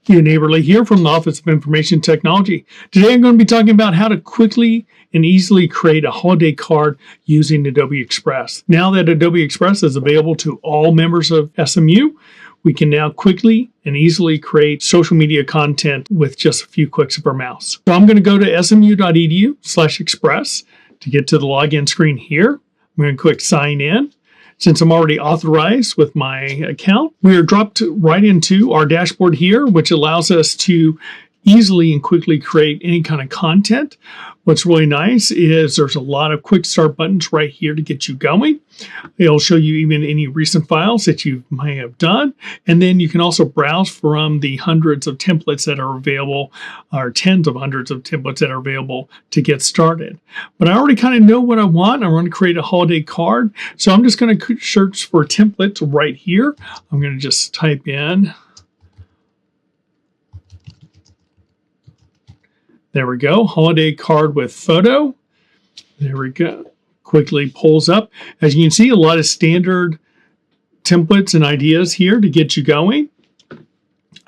Neighborly here from the Office of Information Technology. Today I'm going to be talking about how to quickly and easily create a holiday card using Adobe Express. Now that Adobe Express is available to all members of SMU, we can now quickly and easily create social media content with just a few clicks of our mouse. So I'm going to go to smu.edu/express to get to the login screen here. I'm going to click sign in. Since I'm already authorized with my account, we are dropped right into our dashboard here, which allows us to easily and quickly create any kind of content. What's really nice is there's a lot of quick start buttons right here to get you going. It'll show you even any recent files that you may have done. And then you can also browse from the hundreds of templates that are available, or tens of hundreds of templates that are available to get started. But I already kind of know what I want. I want to create a holiday card. So I'm just going to search for templates right here. I'm going to just type in. There we go, holiday card with photo. There we go, quickly pulls up. As you can see, a lot of standard templates and ideas here to get you going.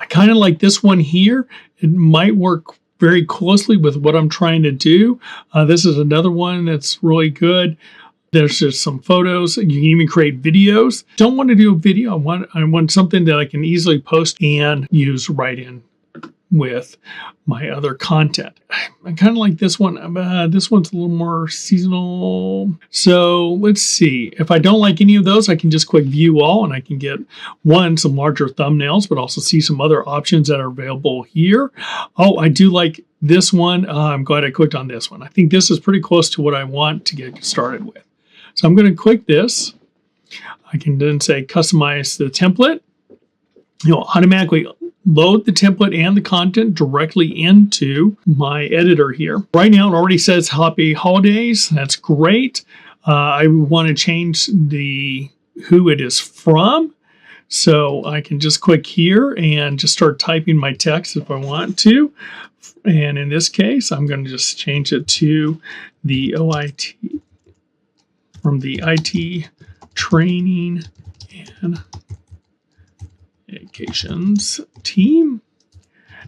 I kind of like this one here. It might work very closely with what I'm trying to do. This is another one that's really good. There's just some photos. You can even create videos. Don't want to do a video. I want something that I can easily post and use right in with my other content. I kind of like this one. This one's a little more seasonal. So let's see. If I don't like any of those, I can just click view all and I can get some larger thumbnails, but also see some other options that are available here. Oh, I do like this one. I'm glad I clicked on this one. I think this is pretty close to what I want to get started with. So I'm going to click this. I can then say customize the template. You'll automatically load the template and the content directly into my editor here. Right now, it already says Happy Holidays. That's great. I want to change who it is from. So I can just click here and just start typing my text if I want to. And in this case, I'm going to just change it to the OIT, from the IT Training and Educations team.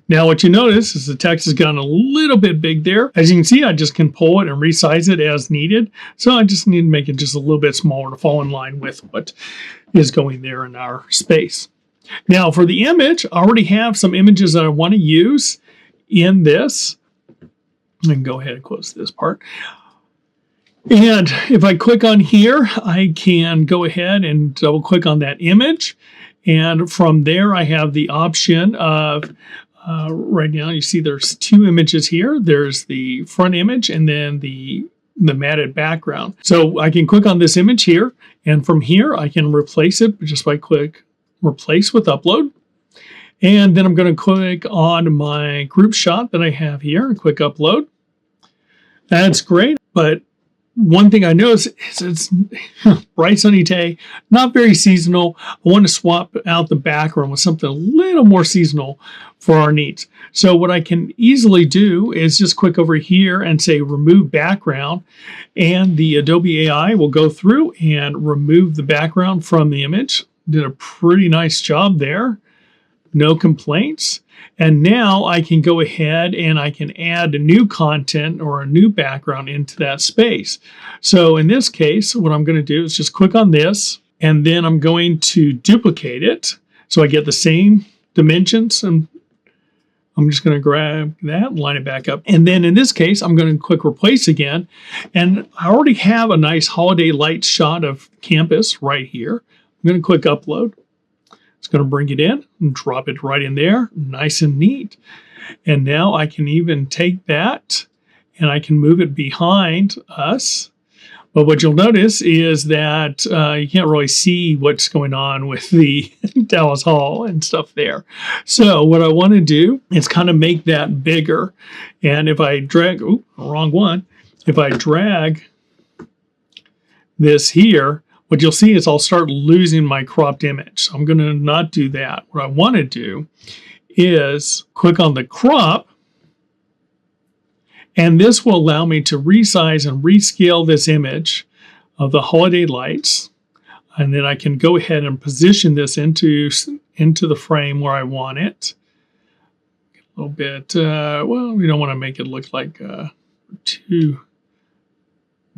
Now what you notice is the text has gotten a little bit big there. As you can see, I just can pull it and resize it as needed. So I just need to make it just a little bit smaller to fall in line with what is going there in our space. Now for the image, I already have some images that I want to use in this. I can go ahead and close this part. And if I click on here, I can go ahead and double click on that image. And from there, I have the option of, right now, you see there's two images here. There's the front image and then the matted background. So I can click on this image here. And from here, I can replace it just by click replace with upload. And then I'm going to click on my group shot that I have here and click upload. That's great. But one thing I noticed is it's bright sunny day, not very seasonal. I want to swap out the background with something a little more seasonal for our needs. So what I can easily do is just click over here and say remove background, and the Adobe AI will go through and remove the background from the image. Did a pretty nice job there. No complaints. And now I can go ahead and I can add a new content or a new background into that space. So in this case, what I'm going to do is just click on this, and then I'm going to duplicate it so I get the same dimensions. And I'm just going to grab that and line it back up. And then in this case, I'm going to click replace again. And I already have a nice holiday light shot of campus right here. I'm going to click upload. It's going to bring it in and drop it right in there, nice and neat. And now I can even take that and I can move it behind us. But what you'll notice is that you can't really see what's going on with the Dallas Hall and stuff there. So what I want to do is kind of make that bigger. And if I drag, wrong one. If I drag this here, what you'll see is I'll start losing my cropped image. So I'm going to not do that. What I want to do is click on the crop, and this will allow me to resize and rescale this image of the holiday lights. And then I can go ahead and position this into the frame where I want it. little bit, well, we don't want to make it look like too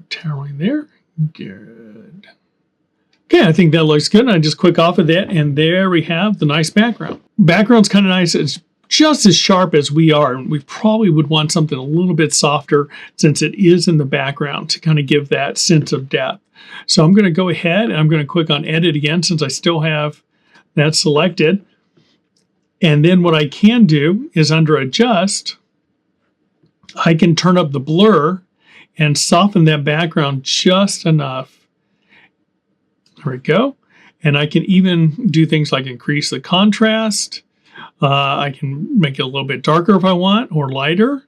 towering there. Good. Okay, I think that looks good. I just click off of that, and there we have the nice background. Background's kind of nice. It's just as sharp as we are, and we probably would want something a little bit softer since it is in the background to kind of give that sense of depth. So I'm going to go ahead and I'm going to click on Edit again since I still have that selected. And then what I can do is under Adjust, I can turn up the blur and soften that background just enough. There we go. And I can even do things like increase the contrast. I can make it a little bit darker if I want, or lighter.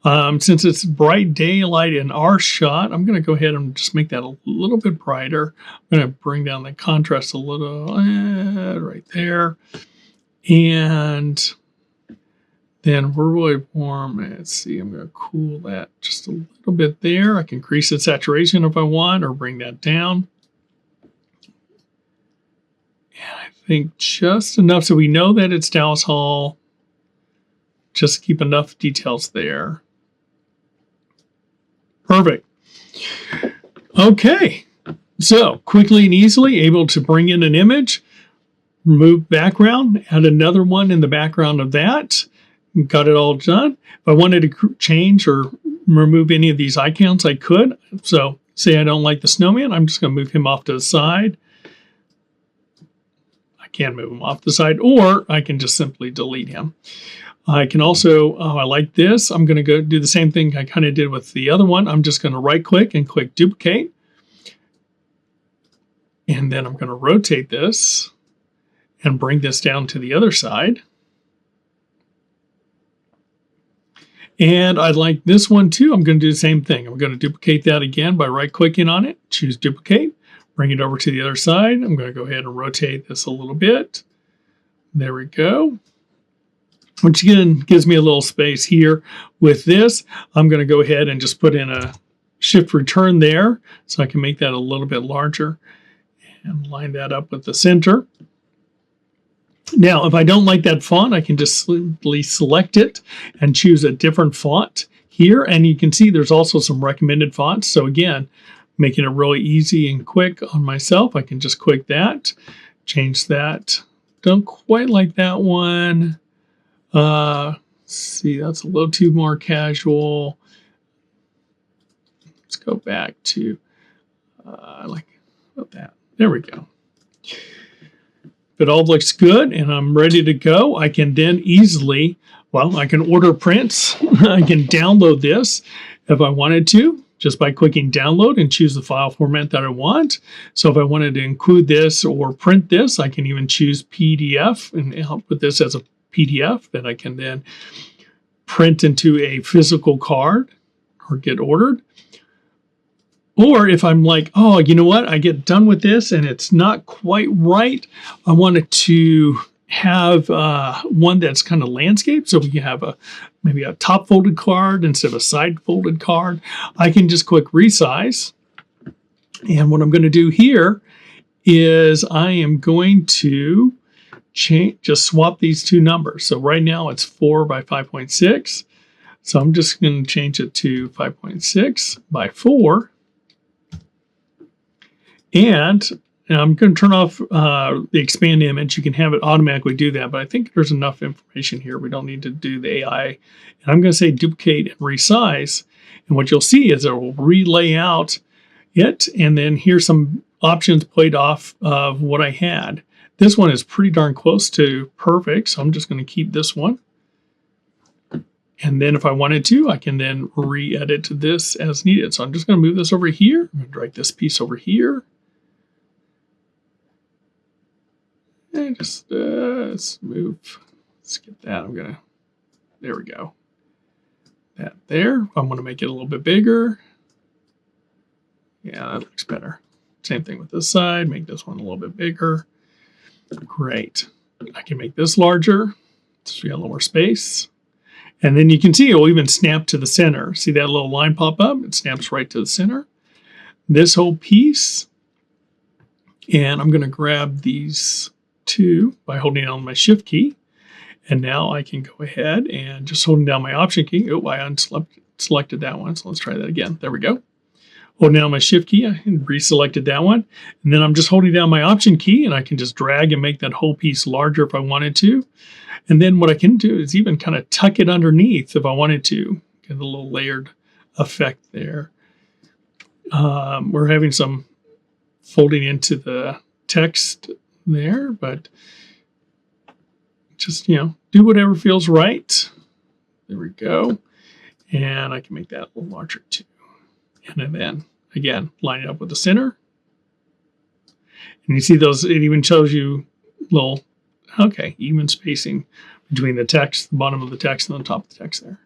Since it's bright daylight in our shot, I'm going to go ahead and just make that a little bit brighter. I'm going to bring down the contrast a little, right there. And then we're really warm. Let's see, I'm going to cool that just a little bit there. I can increase the saturation if I want, or bring that down. And I think just enough so we know that it's Dallas Hall. Just keep enough details there. Perfect. Okay, so quickly and easily able to bring in an image, remove background, add another one in the background of that. Got it all done. If I wanted to change or remove any of these icons, I could. So say I don't like the snowman, I'm just going to move him off to the side. I can move him off the side, or I can just simply delete him. I can also, I like this. I'm going to go do the same thing I kind of did with the other one. I'm just going to right click and click duplicate. And then I'm going to rotate this and bring this down to the other side. And I like this one too. I'm going to do the same thing. I'm going to duplicate that again by right clicking on it, choose duplicate, bring it over to the other side. I'm going to go ahead and rotate this a little bit. There we go. Which again gives me a little space here. With this, I'm going to go ahead and just put in a shift return there so I can make that a little bit larger and line that up with the center. Now, if I don't like that font, I can just simply select it and choose a different font here. And you can see there's also some recommended fonts. So again, making it really easy and quick on myself, I can just click that, change that. Don't quite like that one. See, that's a little too more casual. Let's go back to, I like that. There we go. If it all looks good and I'm ready to go, I can then easily, well, I can order prints. I can download this if I wanted to, just by clicking download and choose the file format that I want. So if I wanted to include this or print this, I can even choose PDF and I'll put this as a PDF that I can then print into a physical card or get ordered. Or if I'm like, oh, you know what? I get done with this and it's not quite right. I wanted to have one that's kind of landscape. So we can have maybe a top folded card instead of a side folded card. I can just click resize. And what I'm going to do here is I am going to just swap these two numbers. So right now it's 4 by 5.6. So I'm just going to change it to 5.6 by 4. And I'm going to turn off the expand image. You can have it automatically do that, but I think there's enough information here. We don't need to do the AI. And I'm going to say duplicate and resize. And what you'll see is it will relay out it. And then here's some options played off of what I had. This one is pretty darn close to perfect, so I'm just going to keep this one. And then if I wanted to, I can then re-edit this as needed. So I'm just going to move this over here. I'm going to drag this piece over here. And just let's move. Let's get that. There we go. That there. I'm going to make it a little bit bigger. Yeah, that looks better. Same thing with this side. Make this one a little bit bigger. Great. I can make this larger. So we got a little more space. And then you can see it will even snap to the center. See that little line pop up? It snaps right to the center. This whole piece. And I'm going to grab these two by holding on my shift key. And now I can go ahead and just holding down my Option key. Oh, I unselected that one. So let's try that again. There we go. Holding down my Shift key, I reselected that one. And then I'm just holding down my Option key, and I can just drag and make that whole piece larger if I wanted to. And then what I can do is even kind of tuck it underneath if I wanted to. Get a little layered effect there. We're having some folding into the text there, but just, do whatever feels right. There we go. And I can make that a little larger too. And then, again, line it up with the center. And you see those, it even shows you little, even spacing between the text, the bottom of the text, and the top of the text there.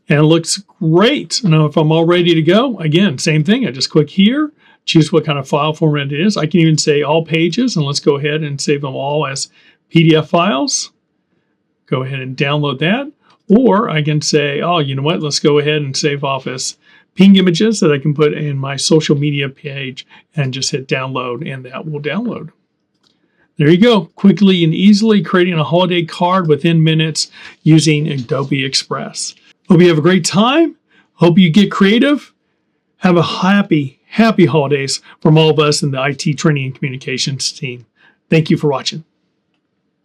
And it looks great. Now, if I'm all ready to go, again, same thing. I just click here, choose what kind of file format it is. I can even say all pages, and let's go ahead and save them all as PDF files. Go ahead and download that. Or I can say, oh, you know what? Let's go ahead and save off as ping images that I can put in my social media page and just hit download, and that will download. There you go. Quickly and easily creating a holiday card within minutes using Adobe Express. Hope you have a great time. Hope you get creative. Have a happy holidays from all of us in the IT training and communications team. Thank you for watching.